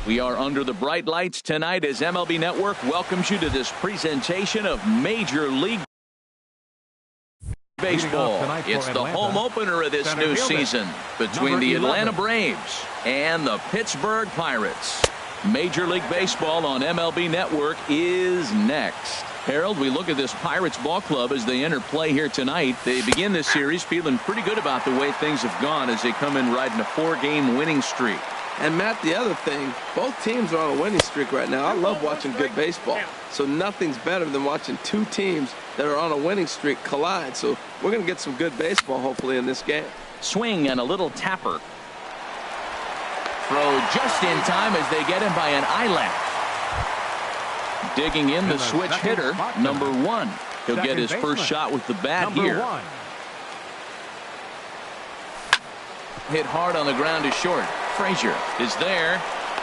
We are under the bright lights tonight as MLB Network welcomes you to this presentation of Major League Baseball. It's the home opener of this new season between the Atlanta Braves and the Pittsburgh Pirates. Major League Baseball on MLB Network is next. Harold, we look at this Pirates ball club as they enter play here tonight. They begin this series feeling pretty good about the way things have gone as they come in riding a 4-game winning streak. And Matt, the other thing, both teams are on a winning streak right now. I love watching good baseball. So nothing's better than watching two teams that are on a winning streak collide. So we're going to get some good baseball hopefully in this game. Swing and a little tapper. Throw just in time as they get him by an eyelash. Digging in the switch hitter, number 1. He'll get his first shot with the bat here. Hit hard on the ground to short. Frazier is there.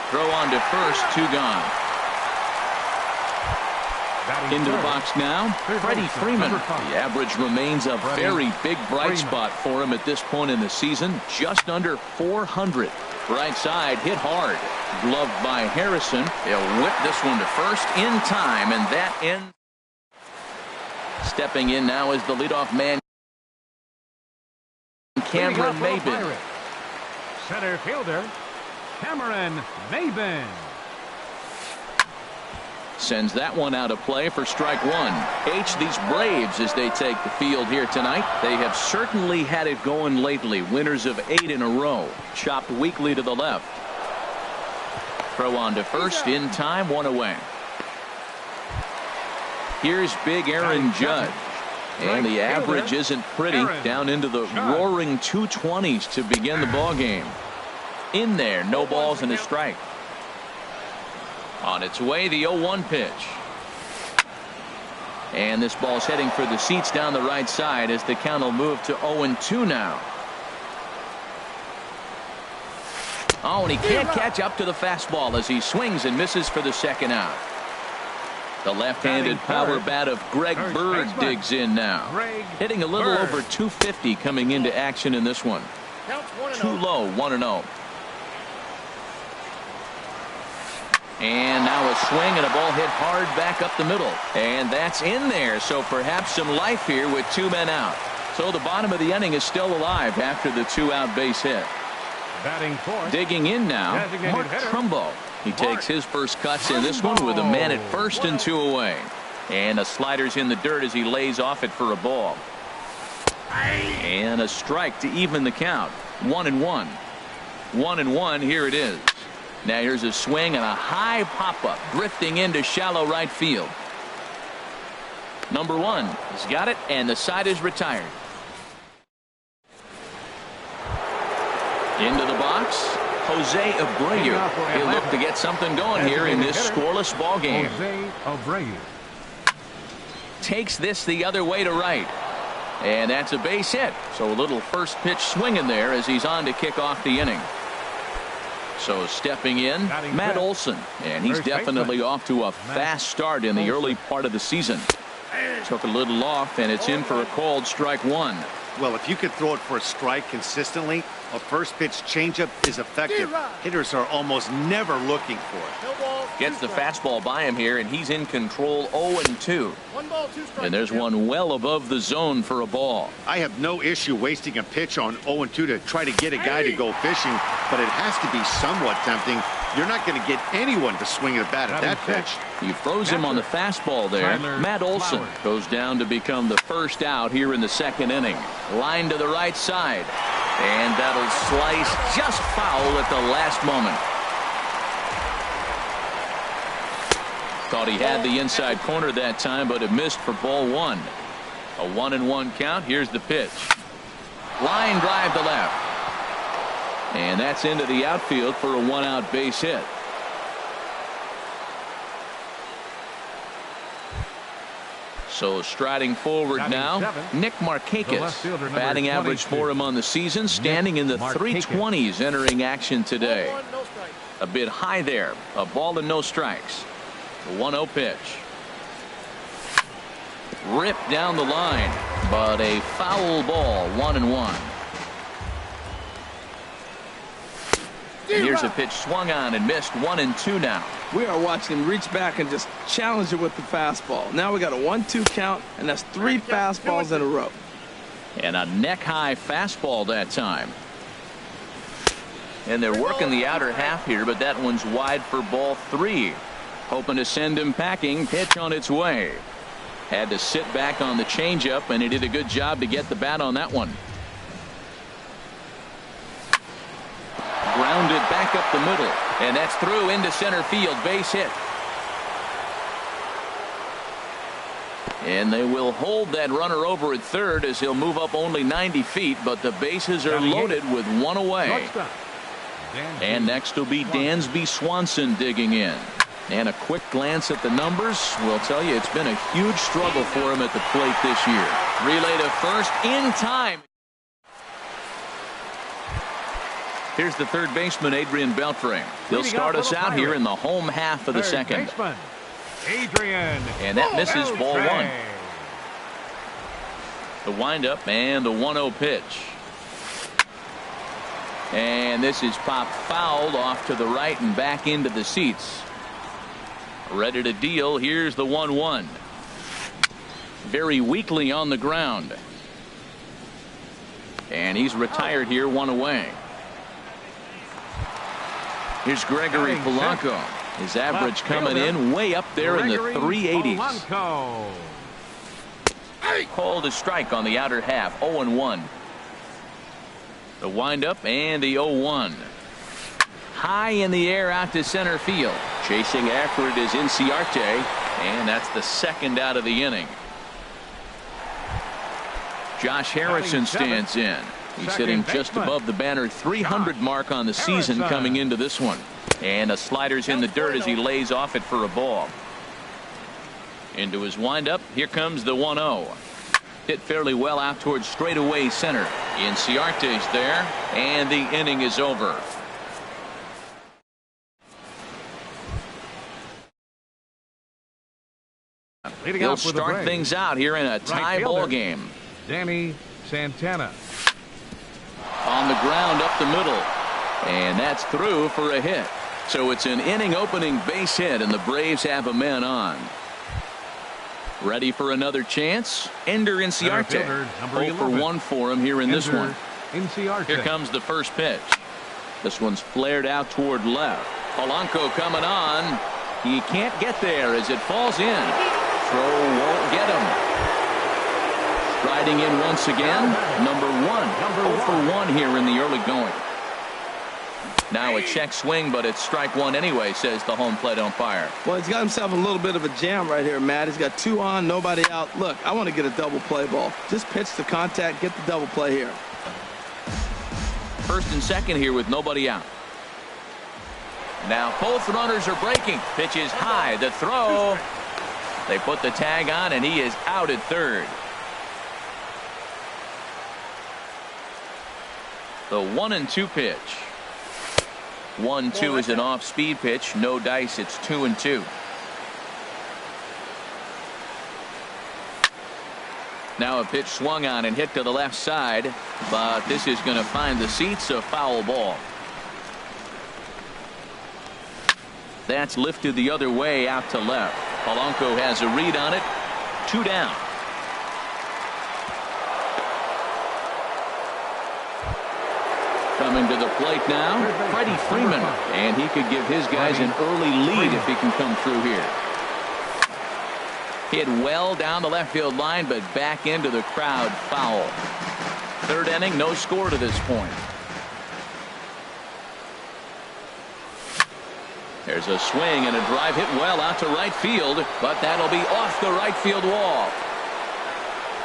Throw on to first, 2 gone. Into the box now, Freddie Freeman. The average remains a very big bright spot for him at this point in the season, just under 400. Right side hit hard. Gloved by Harrison. He'll whip this one to first in time, and that ends. Stepping in now is the leadoff man, Cameron Maybin. Center fielder, Cameron Maybin. Sends that one out of play for strike 1. These Braves as they take the field here tonight. They have certainly had it going lately. Winners of 8 in a row. Chopped weakly to the left. Throw on to first in time, 1 away. Here's big Aaron Judge. And the average isn't pretty, down into the roaring 220s to begin the ball game. In there, no balls and a strike. On its way, the 0-1 pitch. And this ball's heading for the seats down the right side as the count will move to 0-2 now. Oh, and he can't catch up to the fastball as he swings and misses for the second out. The left-handed power bat of Greg Bird digs in now. Hitting a little over 250 coming into action in this one. Too low, 1-0. And now a swing and a ball hit hard back up the middle. And that's in there, so perhaps some life here with 2 men out. So the bottom of the inning is still alive after the 2-out base hit. Digging in now, Mark Trumbo. He takes his first cuts in this one with a man at first and 2 away. And a slider's in the dirt as he lays off it for a ball. And a strike to even the count. 1-1. 1-1, here it is. Now here's a swing and a high pop-up drifting into shallow right field. Number 1 has got it, and the side is retired. Into the box, Jose Abreu. He'll look to get something going here in this scoreless ball game. Takes this the other way to right. And that's a base hit. So a little first pitch swing in there as he's on to kick off the inning. So stepping in, Matt Olson. And he's definitely off to a fast start in the early part of the season. Took a little off, and it's in for a called strike 1. Well, if you could throw it for a strike consistently, a first pitch changeup is effective. Hitters are almost never looking for it. Gets the fastball by him here, and he's in control. 0-2. And there's one well above the zone for a ball. I have no issue wasting a pitch on 0-2 to try to get a guy to go fishing, but it has to be somewhat tempting. You're not going to get anyone to swing a bat at that pitch. He throws him on the fastball there. Matt Olson goes down to become the first out here in the second inning. Line to the right side. And that'll slice just foul at the last moment. Thought he had the inside corner that time, but it missed for ball 1. A 1-1 count. Here's the pitch. Line drive to left. And that's into the outfield for a 1-out base hit. So striding forward now, Nick Markakis. Batting average for him on the season, standing in the 320s entering action today. A bit high there. A ball and no strikes. 1-0 pitch. Ripped down the line, but a foul ball. 1-1. Here's a pitch swung on and missed. 1-2 now. We are watching him reach back and just challenge it with the fastball. Now we got a 1-2 count, and that's 3 fastballs in a row. And a neck-high fastball that time. And they're working the outer half here, but that one's wide for ball 3. Hoping to send him packing. Pitch on its way. Had to sit back on the changeup, and he did a good job to get the bat on that one. Grounded back up the middle, and that's through into center field. Base hit. And they will hold that runner over at third as he'll move up only 90 feet, but the bases are loaded with 1 away. And next will be Dansby Swanson digging in. And a quick glance at the numbers will tell you it's been a huge struggle for him at the plate this year. Relay to first in time. Here's the third baseman, Adrian Beltre. He'll start us out here in the home half of the second. Adrian. And that misses ball 1. The windup and the 1-0 pitch. And this is popped fouled off to the right and back into the seats. Ready to deal. Here's the 1-1. Very weakly on the ground. And he's retired here, 1 away. Here's Gregory Polanco. His average coming in way up there in the 380s. Called a strike on the outer half. 0-1. The windup and the 0-1. High in the air out to center field. Chasing after it is Inciarte, and that's the second out of the inning. Josh Harrison stands in. He's hitting just above the banner 300 mark on the season coming into this one. And a slider's in the dirt as he lays off it for a ball. Into his windup. Here comes the 1-0. Hit fairly well out towards straightaway center. Inciarte's there, and the inning is over. He'll start things out here in a tie ball game. Danny Santana. On the ground up the middle, and that's through for a hit. So it's an inning opening base hit, and the Braves have a man on. Ready for another chance? Ender Inciarte. 0 for 1 for him here in this one. Here comes the first pitch. This one's flared out toward left. Polanco coming on. He can't get there as it falls in. Throw won't get him. Striding in once again, number 1. 0 for 1 here in the early going. Now a check swing, but it's strike 1 anyway, says the home plate umpire. Well, he's got himself a little bit of a jam right here, Matt. He's got 2 on, nobody out. Look, I want to get a double play ball. Just pitch the contact, get the double play here. First and second here with nobody out. Now both runners are breaking. Pitch is high. The throw. They put the tag on, and he is out at third. The 1-2 pitch. 1-2 is an off-speed pitch. No dice. It's 2-2. Now a pitch swung on and hit to the left side, but this is going to find the seats. A foul ball. That's lifted the other way out to left. Polanco has a read on it. 2 down. Coming to the plate now, Freddie Freeman, and he could give his guys an early lead if he can come through here. Hit well down the left field line, but back into the crowd. Foul. Third inning, no score to this point. There's a swing and a drive hit well out to right field, but that'll be off the right field wall.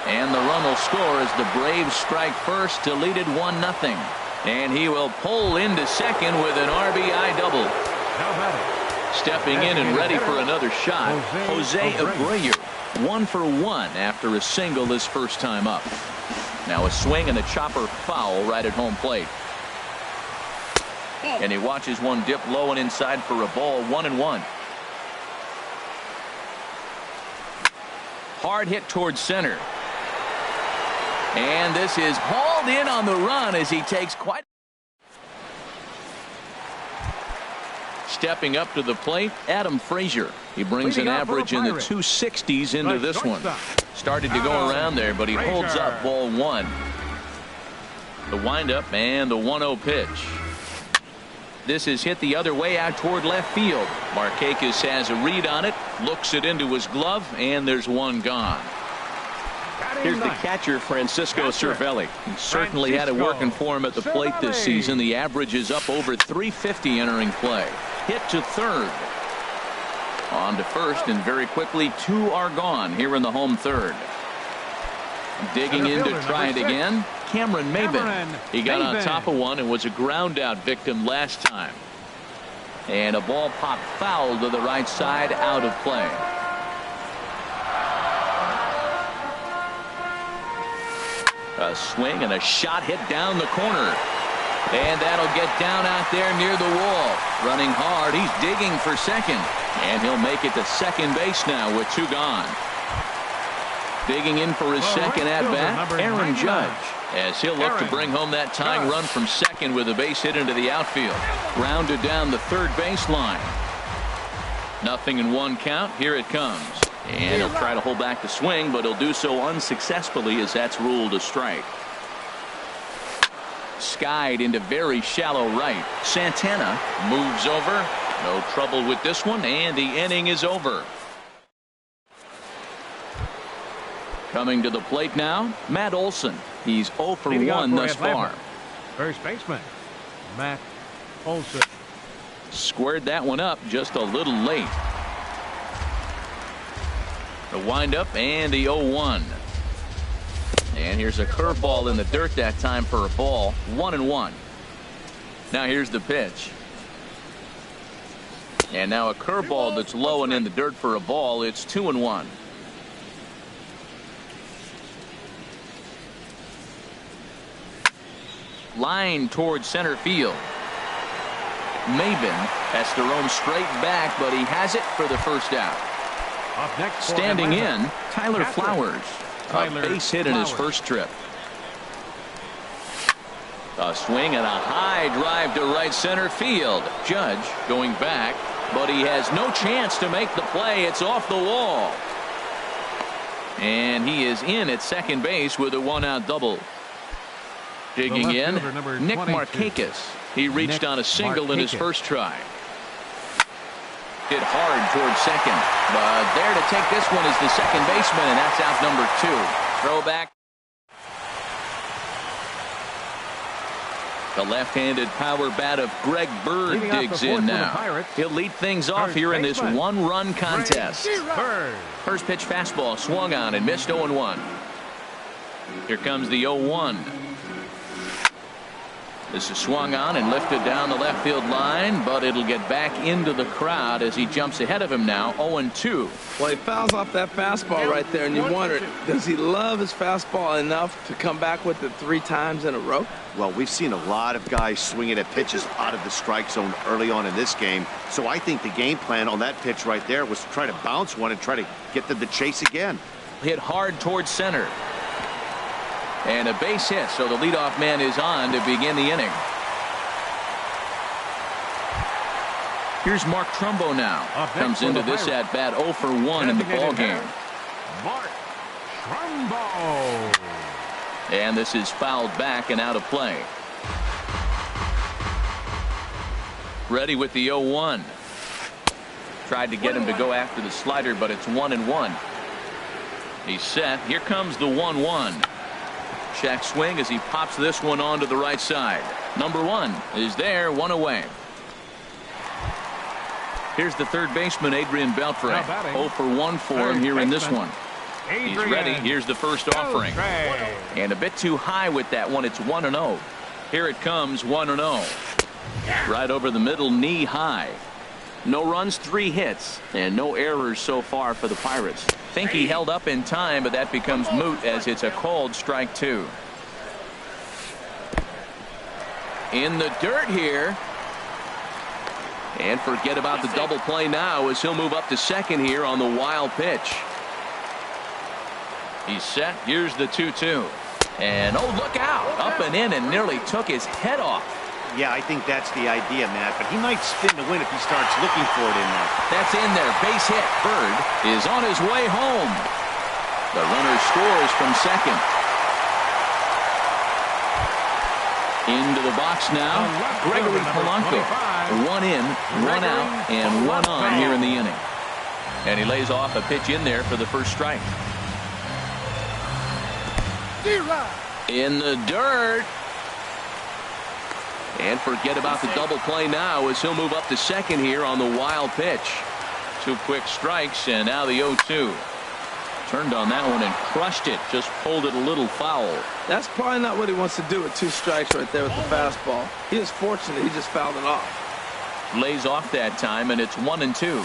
And the run will score as the Braves strike first to lead it 1-0. And he will pull into second with an RBI double. Stepping in and ready for another shot, Jose Abreu. 1 for 1 after a single his first time up. Now a swing and a chopper foul right at home plate. And he watches one dip low and inside for a ball. 1-1. Hard hit towards center. And this is hauled in on the run as he takes quite. stepping up to the plate, Adam Frazier. He brings an average in the 260s into this one. Started to go around there, but he holds up ball one. The windup and the 1-0 pitch. This is hit the other way out toward left field. Markakis has a read on it, looks it into his glove, and there's one gone. Here's the catcher, Francisco Cervelli. He certainly had it working for him at the plate this season. The average is up over 350 entering play. Hit to third. On to first, and very quickly 2 are gone here in the home third. Digging in to try it again, Cameron Maben. He got on top of one and was a ground out victim last time. And a ball popped foul to the right side, out of play. A swing and a shot hit down the corner. And that'll get down out there near the wall. Running hard, he's digging for second. And he'll make it to second base now with 2 gone. Digging in for his second at-bat, Aaron Judge, as he'll look to bring home that tying run from second with a base hit into the outfield. Grounded down the third baseline. 0-1 count. Here it comes. And he'll try to hold back the swing, but he'll do so unsuccessfully as that's ruled a strike. Skied into very shallow right. Santana moves over. No trouble with this one, and the inning is over. Coming to the plate now, Matt Olson. He's 0 for 1 thus far. First baseman, Matt Olson. Squared that one up just a little late. The windup and the 0-1. And here's a curveball in the dirt that time for a ball. 1-1. Now here's the pitch. And now a curveball that's low and in the dirt for a ball. It's 2-1. Line towards center field. Maben has to roam straight back, but he has it for the first out. Standing in, Tyler Flowers. A base hit in his first trip. A swing and a high drive to right center field. Judge going back, but he has no chance to make the play. It's off the wall. And he is in at second base with a 1-out double. Digging in, Nick Markakis. He reached on a single in his first try. Hit hard towards second, but there to take this one is the second baseman, and that's out number 2. Throwback. The left-handed power bat of Greg Bird digs in now. He'll lead things off here in this 1-run contest. First pitch fastball swung on and missed. 0-1. Here comes the 0-1. This is swung on and lifted down the left field line, but it'll get back into the crowd as he jumps ahead of him now. 0-2. Well, he fouls off that fastball right there, and you wonder, does he love his fastball enough to come back with it 3 times in a row? Well, we've seen a lot of guys swinging at pitches out of the strike zone early on in this game. So I think the game plan on that pitch right there was to try to bounce one and try to get to the chase again. Hit hard towards center. And a base hit, so the leadoff man is on to begin the inning. Here's Mark Trumbo now. Comes into this at bat 0 for 1 in the ball game. Mark Trumbo. And this is fouled back and out of play. Ready with the 0-1. Tried to get him to go after the slider, but it's 1-1. He's set. Here comes the 1-1. Check swing as he pops this one onto the right side. Number 1 is there, 1 away. Here's the third baseman, Adrian Beltre. 0 for 1 for him here in this one. He's ready. Here's the first offering. And a bit too high with that one. It's 1-0. Here it comes, 1-0. Right over the middle, knee high. No runs, 3 hits, and no errors so far for the Pirates. Think he held up in time, but that becomes moot as it's a called strike 2. In the dirt here. And forget about the double play now as he'll move up to second here on the wild pitch. He's set. Here's the 2-2. And oh, look out. Up and in and nearly took his head off. Yeah, I think that's the idea, Matt, but he might spin to win if he starts looking for it in there. That's in there. Base hit. Bird is on his way home. The runner scores from second. Into the box now, Gregory Polanco. One in, one out, and one on here in the inning. And he lays off a pitch in there for the first strike. In the dirt. And forget about the double play now as he'll move up to second here on the wild pitch. 2 quick strikes, and now the 0-2. Turned on that one and crushed it. Just pulled it a little foul. That's probably not what he wants to do with 2 strikes right there with the fastball. He is fortunate he just fouled it off. Lays off that time, and it's 1-2.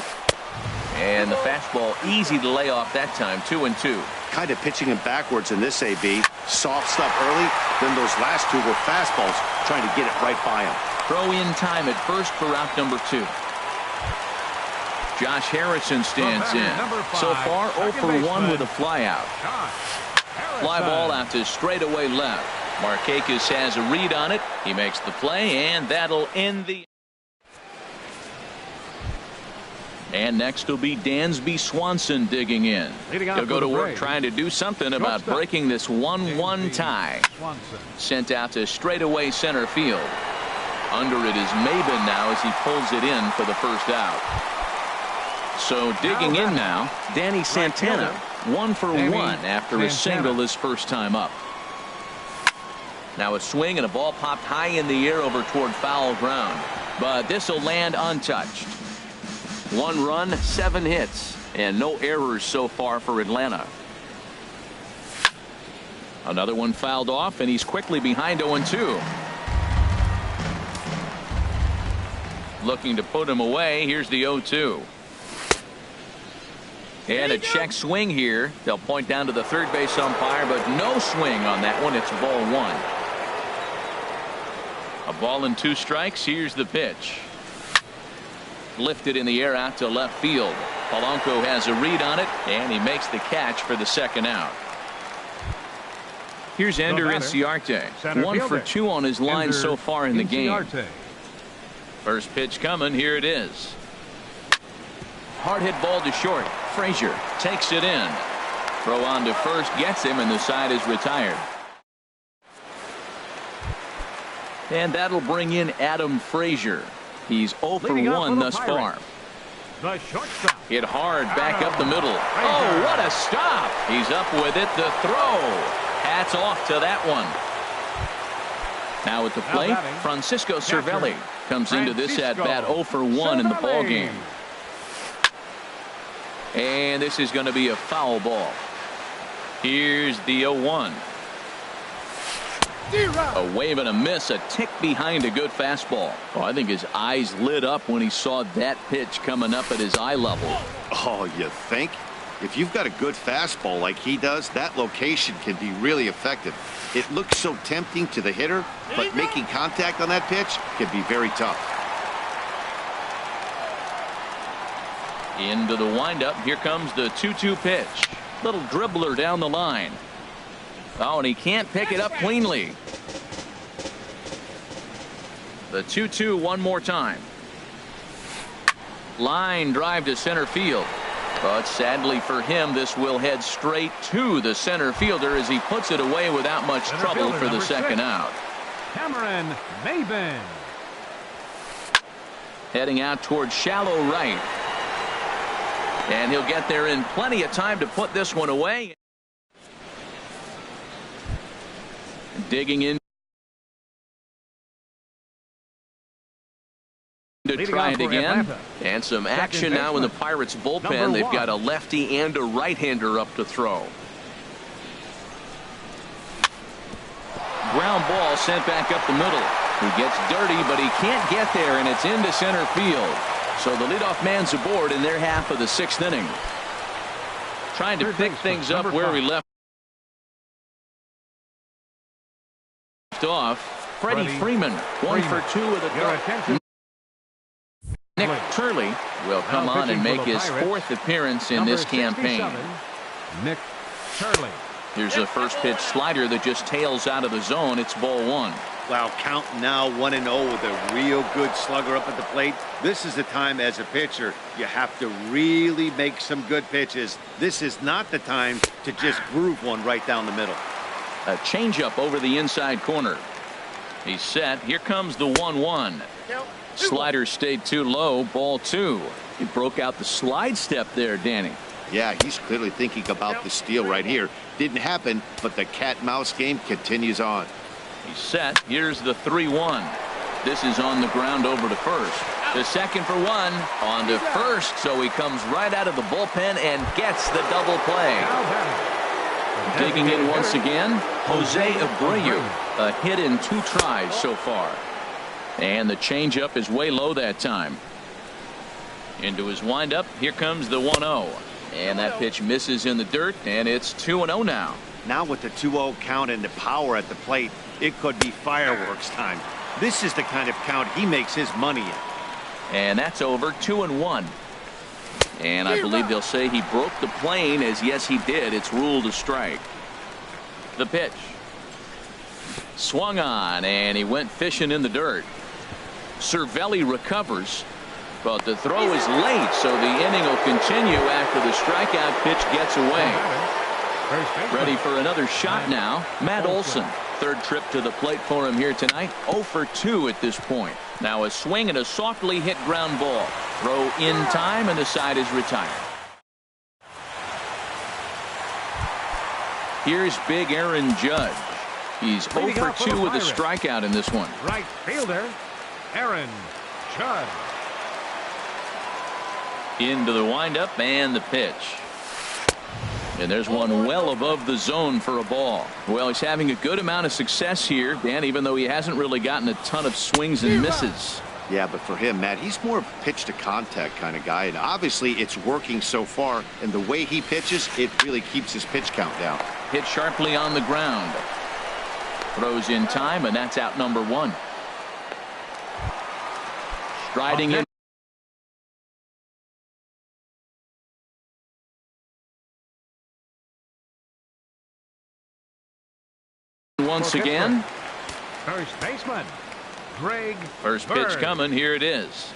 And the fastball easy to lay off that time. 2-2. Kind of pitching him backwards in this AB. Soft stuff early, then those last 2 were fastballs, trying to get it right by him. Throw in time at first for out number 2. Josh Harrison stands in. So far 0 for 1 with a fly out. Fly ball out to straightaway left. Markakis has a read on it. He makes the play, and that'll end the. And next will be Dansby Swanson digging in. He'll go to work trying to do something about breaking this 1-1 tie. Sent out to straightaway center field. Under it is Maben now as he pulls it in for the first out. So digging in now, Danny Santana. 1 for 1 after a single his first time up. Now a swing and a ball popped high in the air over toward foul ground. But this will land untouched. 1 run, 7 hits, and no errors so far for Atlanta. Another one fouled off, and he's quickly behind 0-2. Looking to put him away. Here's the 0-2. And a check swing here. They'll point down to the third base umpire, but no swing on that one. It's ball 1. A ball and 2 strikes. Here's the pitch. Lifted in the air out to left field. Polanco has a read on it, and he makes the catch for the second out. Here's Ender Inciarte. 1 for 2 on his line so far in the game. First pitch coming. Here it is. Hard hit ball to short. Frazier takes it in. Throw on to first, gets him, and the side is retired. And that'll bring in Adam Frazier. He's 0 for 1 thus far. Hit hard back up the middle. Oh, what a stop. He's up with it. The throw. Hats off to that one. Now at the plate, Francisco Cervelli comes into this at bat 0 for 1 in the ball game. And this is going to be a foul ball. Here's the 0-1. A wave and a miss, a tick behind a good fastball. Oh, I think his eyes lit up when he saw that pitch coming up at his eye level. Oh, you think? If you've got a good fastball like he does, that location can be really effective. It looks so tempting to the hitter, but making contact on that pitch can be very tough. Into the windup. Here comes the 2-2 pitch. Little dribbler down the line. Oh, and he can't pick it up cleanly. The 2-2 one more time. Line drive to center field. But sadly for him, this will head straight to the center fielder as he puts it away without much trouble for the second out. Cameron Maben. Heading out towards shallow right. And he'll get there in plenty of time to put this one away. Digging in to try it again. And some action now in the Pirates bullpen. They've got a lefty and a right-hander up to throw. Ground ball sent back up the middle. He gets dirty, but he can't get there, and it's into center field. So the leadoff man's aboard in their half of the 6th inning. Trying to pick things up where he left off. Freddie Freeman, 1 for 2 with a Nick Turley will come on and make his 4th appearance in this campaign. Nick Turley. Here's a first pitch slider that just tails out of the zone. It's ball 1. Well, count now 1-0 with a real good slugger up at the plate. This is the time as a pitcher you have to really make some good pitches. This is not the time to just groove one right down the middle. A changeup over the inside corner. He's set. Here comes the 1-1. Slider stayed too low. Ball 2. He broke out the slide step there, Danny. Yeah, he's clearly thinking about the steal right here. Didn't happen, but the cat-mouse game continues on. He's set. Here's the 3-1. This is on the ground over to first. The second for 1 on to first, so he comes right out of the bullpen and gets the double play. Digging in once again, Jose Abreu. A hit in 2 tries so far. And the changeup is way low that time. Into his windup, here comes the 1-0. And that pitch misses in the dirt, and it's 2-0 now. Now with the 2-0 count and the power at the plate, it could be fireworks time. This is the kind of count he makes his money in. And that's over. 2-1. And I believe they'll say he broke the plane, as yes he did. It's ruled a strike. The pitch. Swung on, and he went fishing in the dirt. Cervelli recovers, but the throw is late, so the inning will continue after the strikeout pitch gets away. Ready for another shot now, Matt Olson. Third trip to the plate for him here tonight. 0 for 2 at this point. Now a swing and a softly hit ground ball. Throw in time, and the side is retired. Here's big Aaron Judge. He's 0 for 2 with a strikeout in this one. Right fielder, Aaron Judge. Into the windup and the pitch. And there's one well above the zone for a ball. Well, he's having a good amount of success here, Dan, even though he hasn't really gotten a ton of swings and misses. Yeah, but for him, Matt, he's more of a pitch to contact kind of guy, and obviously it's working so far, and the way he pitches, it really keeps his pitch count down. Hit sharply on the ground. Throws in time, and that's out number 1. Striding in. Once again. First baseman, Greg First pitch Bird. coming. Here it is.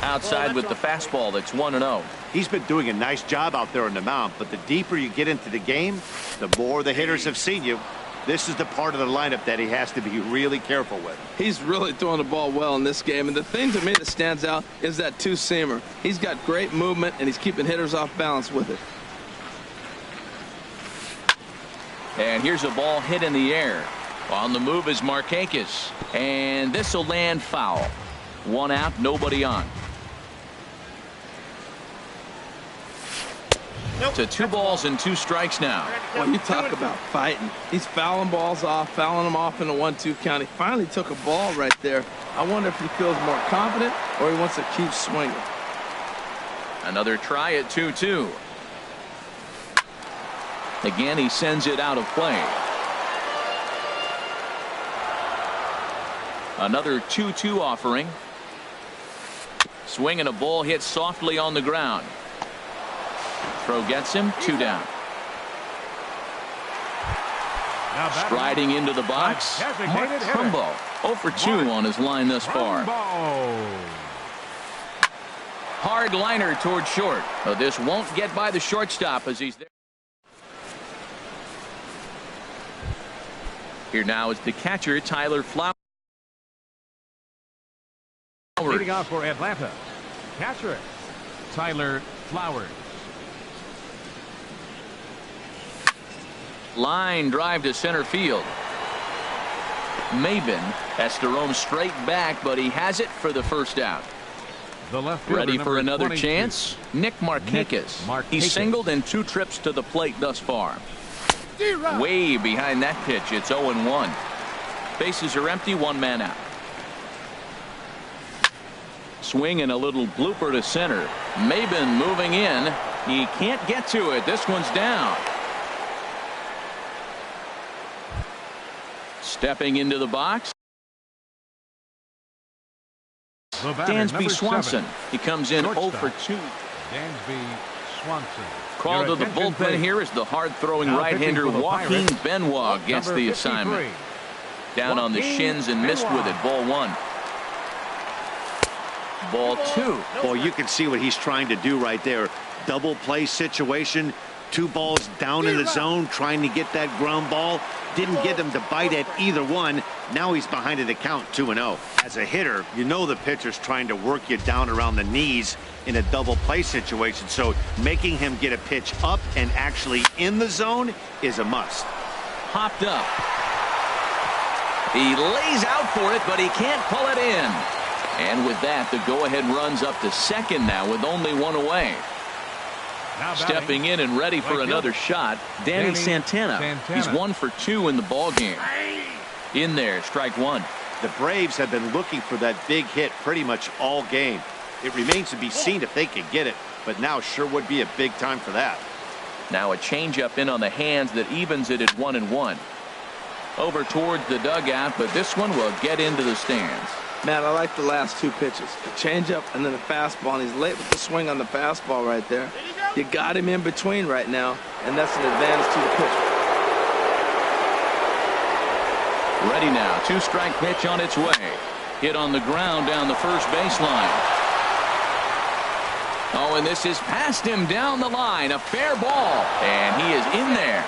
Outside with the fastball. That's 1-0. He's been doing a nice job out there on the mound, but the deeper you get into the game, the more the hitters have seen you. This is the part of the lineup that he has to be really careful with. He's really throwing the ball well in this game, and the thing to me that stands out is that two-seamer. He's got great movement, and he's keeping hitters off balance with it. And here's a ball hit in the air. On the move is Markakis. And this will land foul. 1 out, nobody on. To 2 balls and 2 strikes now. Well, you talk about fighting. He's fouling balls off, fouling them off in a 1-2 count. He finally took a ball right there. I wonder if he feels more confident or he wants to keep swinging. Another try at 2-2. Again, he sends it out of play. Another 2-2 offering. Swing and a ball hit softly on the ground. Throw gets him. 2 down. Striding into the box, Mark Trumbo. 0 for 2 on his line thus far. Hard liner toward short. But this won't get by the shortstop as he's there. Here now is the catcher, Tyler Flowers. Leading off for Atlanta, catcher, Tyler Flowers. Line drive to center field. Maben has to roam straight back, but he has it for the first out. The left fielder, ready for another 22. chance. Nick Markakis. He's singled in 2 trips to the plate thus far. Way behind that pitch. It's 0-1. Bases are empty. 1 man out. Swing and a little blooper to center. Maben moving in. He can't get to it. This one's down. Stepping into the box. The batter, Dansby Swanson. 7. He comes in Shortstop. 0 for 2. Dansby Swanson. Called to Your the attention, bullpen please. here as the hard-throwing Now right-hander pitching for the Joaquin Pirates, Benoit gets number the 53. assignment. Down on the shins and missed with it. Ball 1. Ball 2. Boy, you can see what he's trying to do right there. Double play situation. 2 balls down in the zone, trying to get that ground ball. Didn't get him to bite at either one. Now he's behind in the count, 2-0. As a hitter, you know the pitcher's trying to work you down around the knees in a double play situation. So making him get a pitch up and actually in the zone is a must. Popped up. He lays out for it, but he can't pull it in. And with that, the go-ahead runs up to second now with only 1 away. Stepping in and ready for another shot, Danny Santana. He's 1 for 2 in the ball game. In there, strike 1. The Braves have been looking for that big hit pretty much all game. It remains to be seen if they can get it, but now sure would be a big time for that. Now a changeup in on the hands that evens it at 1-1. Over towards the dugout, but this one will get into the stands. Man, I like the last 2 pitches. The changeup and then the fastball. And he's late with the swing on the fastball right there. You got him in between right now, and that's an advantage to the pitcher. Ready now. 2-strike pitch on its way. Hit on the ground down the first baseline. Oh, and this is past him down the line. A fair ball, and he is in there.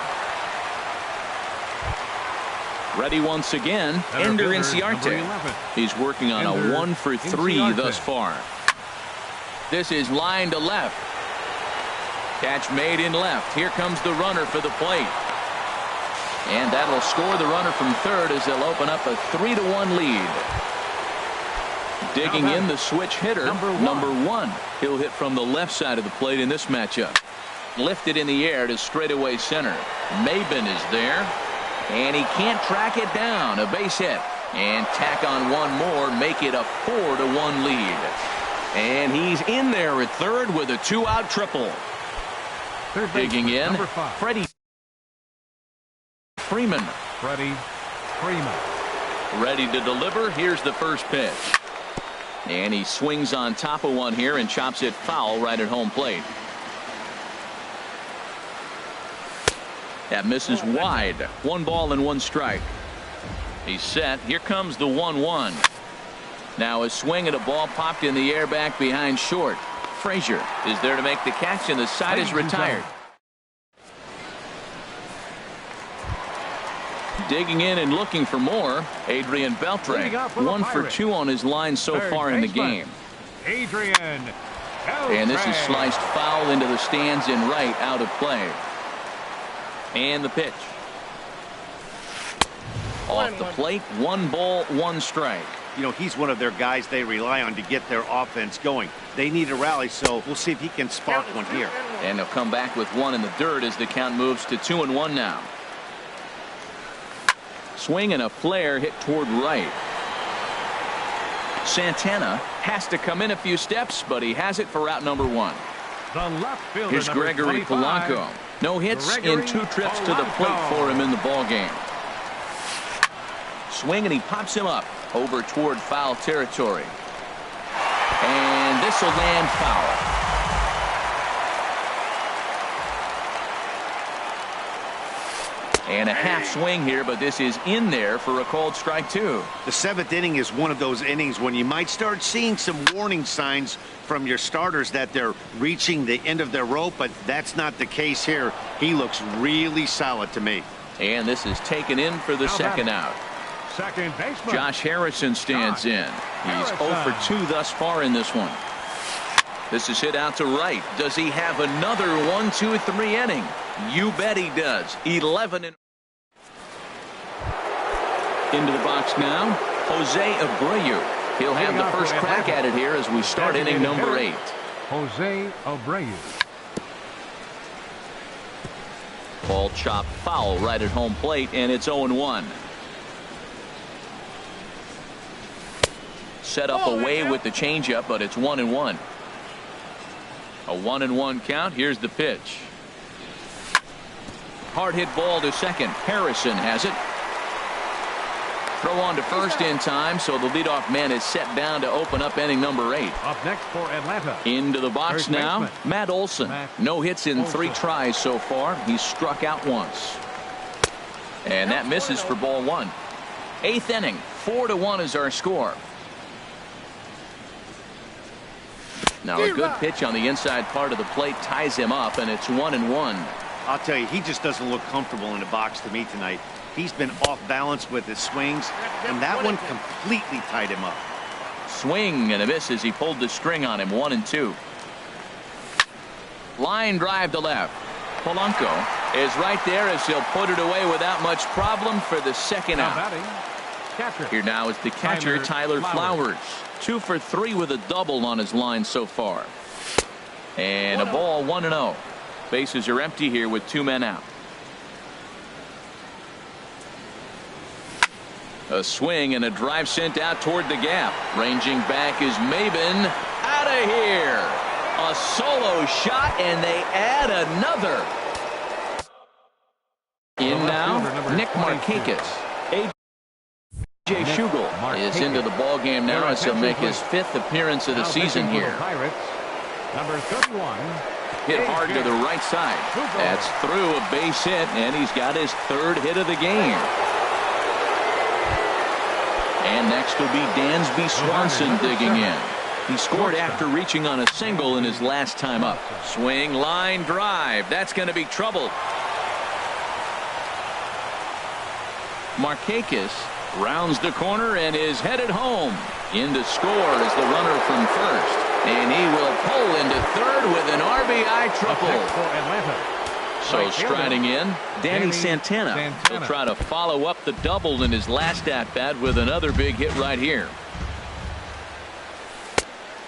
Ready once again, Ender Inciarte. He's working on a 1 for 3 thus far. This is line to left. Catch made in left. Here comes the runner for the plate. And that'll score the runner from third as they'll open up a 3-1 lead. Digging in the switch hitter, number 1. He'll hit from the left side of the plate in this matchup. Lifted in the air to straightaway center. Maben is there. And he can't track it down. A base hit. And tack on one more. Make it a 4-1 lead. And he's in there at third with a 2-out triple. Digging in, Freddie Freeman. Ready to deliver. Here's the first pitch. And he swings on top of one here and chops it foul right at home plate. That misses wide. 1 ball and 1 strike. He's set. Here comes the 1-1. Now a swing at a ball popped in the air back behind short. Frazier is there to make the catch, and the side is retired. Digging in and looking for more, Adrian Beltre. 1 for 2 on his line so far in the game. And this is sliced foul into the stands in right, out of play. And the pitch. Off the plate, 1 ball, 1 strike. You know, he's one of their guys they rely on to get their offense going. They need a rally, so we'll see if he can spark one here. And they'll come back with 1 in the dirt as the count moves to 2-1 now. Swing and a flare hit toward right. Santana has to come in a few steps, but he has it for out number 1. Here's Gregory Polanco. No hits in 2 trips to the plate for him in the ball game. Swing and he pops him up over toward foul territory. And this will land foul. And a half swing here, but this is in there for a called strike 2. The 7th inning is one of those innings when you might start seeing some warning signs from your starters that they're reaching the end of their rope, but that's not the case here. He looks really solid to me. And this is taken in for the second out. Second baseman Josh Harrison stands in. He's 0 for 2 thus far in this one. This is hit out to right. Does he have another 1-2-3 inning? You bet he does. 11 and into the box now, Jose Abreu. He'll have the first crack at it here as we start inning number 8. Jose Abreu. Ball chopped foul right at home plate, and it's 0-1. Set up away with the changeup, but it's 1-1. A 1-1 count. Here's the pitch. Hard hit ball to second. Harrison has it. Throw on to first in time, so the leadoff man is set down to open up inning number 8. Up next for Atlanta. Into the box now, Matt Olson. No hits in 3 tries so far. He's struck out once. And that misses for ball 1. Eighth inning, 4-1 is our score. Now a good pitch on the inside part of the plate ties him up, and it's 1-1. I'll tell you, he just doesn't look comfortable in the box to me tonight. He's been off balance with his swings, and that one completely tied him up. Swing and a miss as he pulled the string on him. 1-2. Line drive to left. Polanco is right there as he'll put it away without much problem for the second out. Here now is the catcher, Tyler Flowers. 2 for 3 with a double on his line so far. And a ball, 1-0. Bases are empty here with 2 men out. A swing and a drive sent out toward the gap. Ranging back is Maben. Out of here. A solo shot, and they add another. In now, Nick Markakis. A.J. Schugel is into the ball game now as he'll make his 5th appearance of the season here. Number 31. Hit hard to the right side. That's through a base hit, and he's got his 3rd hit of the game. And next will be Dansby Swanson digging in. He scored after reaching on a single in his last time up. Swing, line drive. That's going to be trouble. Markakis rounds the corner and is headed home. In to score is the runner from first. And he will pull into third with an RBI triple. So striding in, Danny Santana. He'll try to follow up the double in his last at-bat with another big hit right here.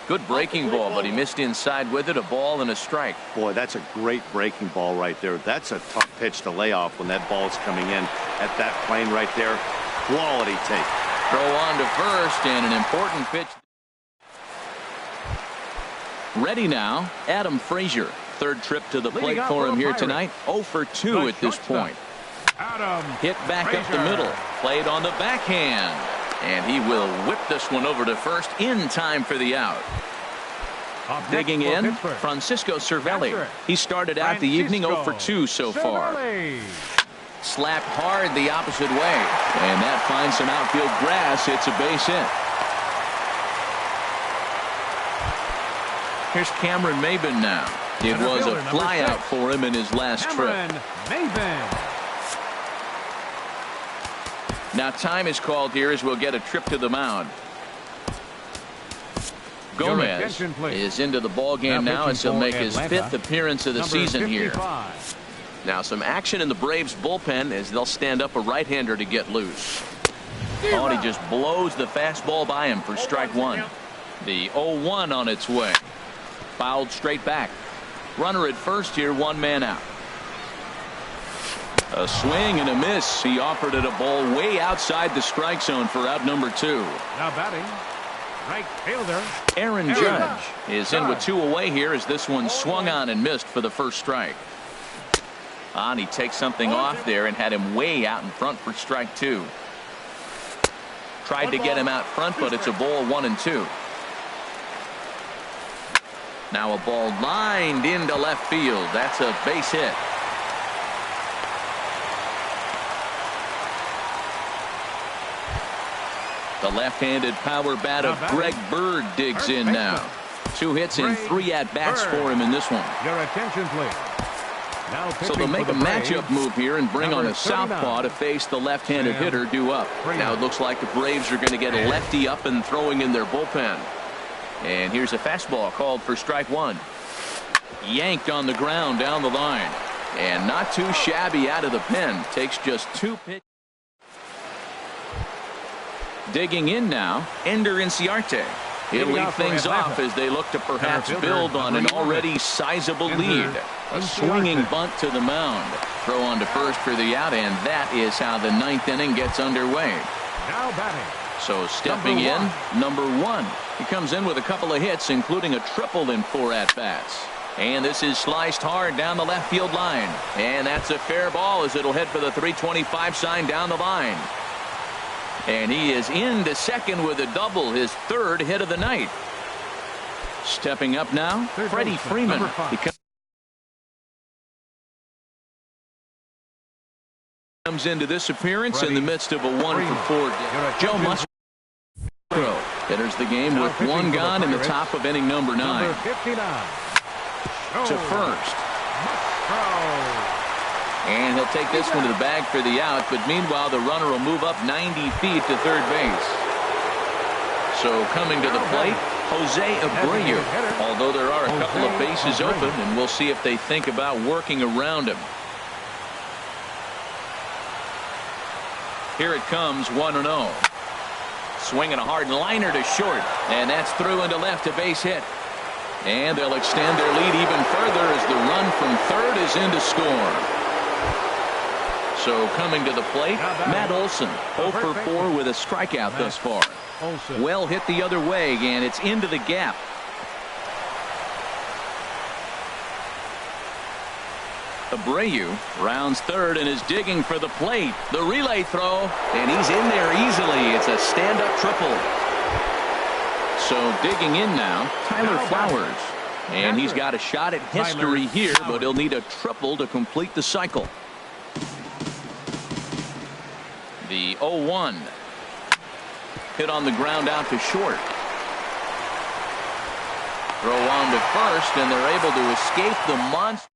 Good breaking ball, but he missed inside with it. A ball and a strike. Boy, that's a great breaking ball right there. That's a tough pitch to lay off when that ball's coming in at that plane right there. Quality take. Throw on to first, and an important pitch. Ready now, Adam Frazier. 3rd trip to the plate for him here tonight. 0 for 2 at this point. Hit back up the middle. Played on the backhand. And he will whip this one over to first in time for the out. Digging in, Francisco Cervelli. He started out the evening 0 for 2 so far. Slapped hard the opposite way. And that finds some outfield grass. It's a base hit. Here's Cameron Maben now. It was a flyout for him in his last trip. Now time is called here as we'll get a trip to the mound. Gomez is into the ball game now as he'll make his 5th appearance of the season here. Now some action in the Braves bullpen as they'll stand up a right-hander to get loose. Oh, and he just blows the fastball by him for strike 1. The 0-1 on its way. Fouled straight back. Runner at first here, 1 man out. A swing and a miss. He offered it a ball way outside the strike zone for out number 2. Now batting, right fielder Aaron Judge is in with 2 away here as this one swung on and missed for the first strike. And he takes something off there and had him way out in front for strike 2. Tried to get him out front, but it's a ball 1-2. Now a ball lined into left field. That's a base hit. The left-handed power bat of Greg Bird digs in now. 2 hits and 3 at-bats for him in this one. Your attention, please. So they'll make a matchup move here and bring on a southpaw to face the left-handed hitter due up. Now it looks like the Braves are going to get a lefty up and throwing in their bullpen. And here's a fastball called for strike 1. Yanked on the ground down the line. And not too shabby out of the pen. Takes just 2 pitches. Digging in now, Ender Inciarte. He'll lead things off as they look to perhaps build on an already sizable lead. A swinging bunt to the mound. Throw on to first for the out, and that is how the 9th inning gets underway. Now batting. So stepping in, number 1. He comes in with a couple of hits, including a triple in 4 at-bats. And this is sliced hard down the left field line. And that's a fair ball as it'll head for the 325 sign down the line. And he is into second with a double, his 3rd hit of the night. Stepping up now, Freddie Freeman. Comes into this appearance in the midst of a 1-for-4 day. Joe Musgrove enters the game with one gone in the top of inning number 9. Number 59. To first. And he'll take this one to the bag for the out, but meanwhile the runner will move up 90 feet to third base. So coming to the plate, Jose Abreu, although there are a couple of bases open, and we'll see if they think about working around him. Here it comes, 1-0. Swinging a hard liner to short, and that's through into left, a base hit. And they'll extend their lead even further as the run from third is in to score. So coming to the plate, Matt Olson, 0 for 4 with a strikeout thus far. Well hit the other way, and it's into the gap. Abreu rounds third and is digging for the plate. The relay throw, and he's in there easily. It's a stand-up triple. So digging in now, Tyler Flowers. And he's got a shot at history here, but he'll need a triple to complete the cycle. The 0-1. Hit on the ground out to short. Throw on to first, and they're able to escape the monster.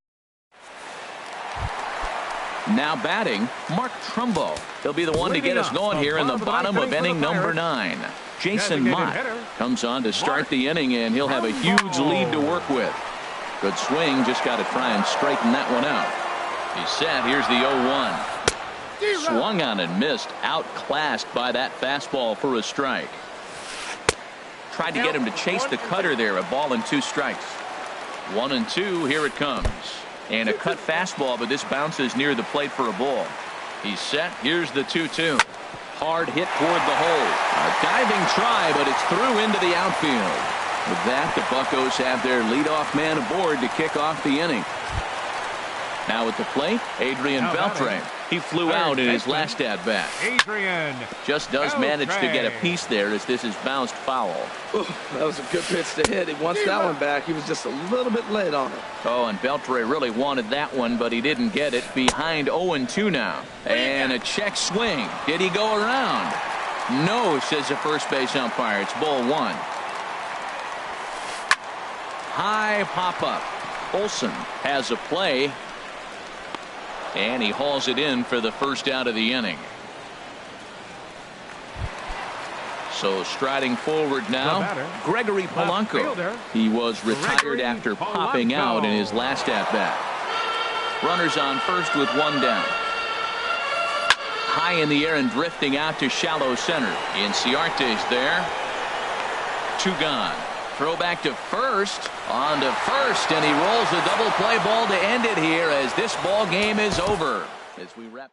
Now batting, Mark Trumbo. He'll be the one to get us going here in the bottom of inning number 9. Jason Mott comes on to start the inning, and he'll have a huge lead to work with. Good swing, just got to try and straighten that one out. He's set. Here's the 0-1. Swung on and missed, outclassed by that fastball for a strike. Tried to get him to chase the cutter there, a ball and 2 strikes. 1-2, here it comes. And a cut fastball, but this bounces near the plate for a ball. He's set. Here's the 2-2. Hard hit toward the hole. A diving try, but it's through into the outfield. With that, the Buccos have their leadoff man aboard to kick off the inning. Now at the plate, Adrian Beltre. He flew out in his last at-bat. Adrian just does manage to get a piece there as this is bounced foul. Ooh, that was a good pitch to hit. He wants that one back. He was just a little bit late on it. Oh, and Beltre really wanted that one, but he didn't get it. Behind 0-2 now. And a check swing. Did he go around? No, says the first base umpire. It's ball 1. High pop-up. Olson has a play. And he hauls it in for the first out of the inning. So striding forward now, Gregory Polanco. He was retired after popping out in his last at-bat. Runners on first with 1 down. High in the air and drifting out to shallow center. Inciarte's there. 2 gone. Throw back to first, on to first, and he rolls a double play ball to end it here as this ball game is over. As we wrap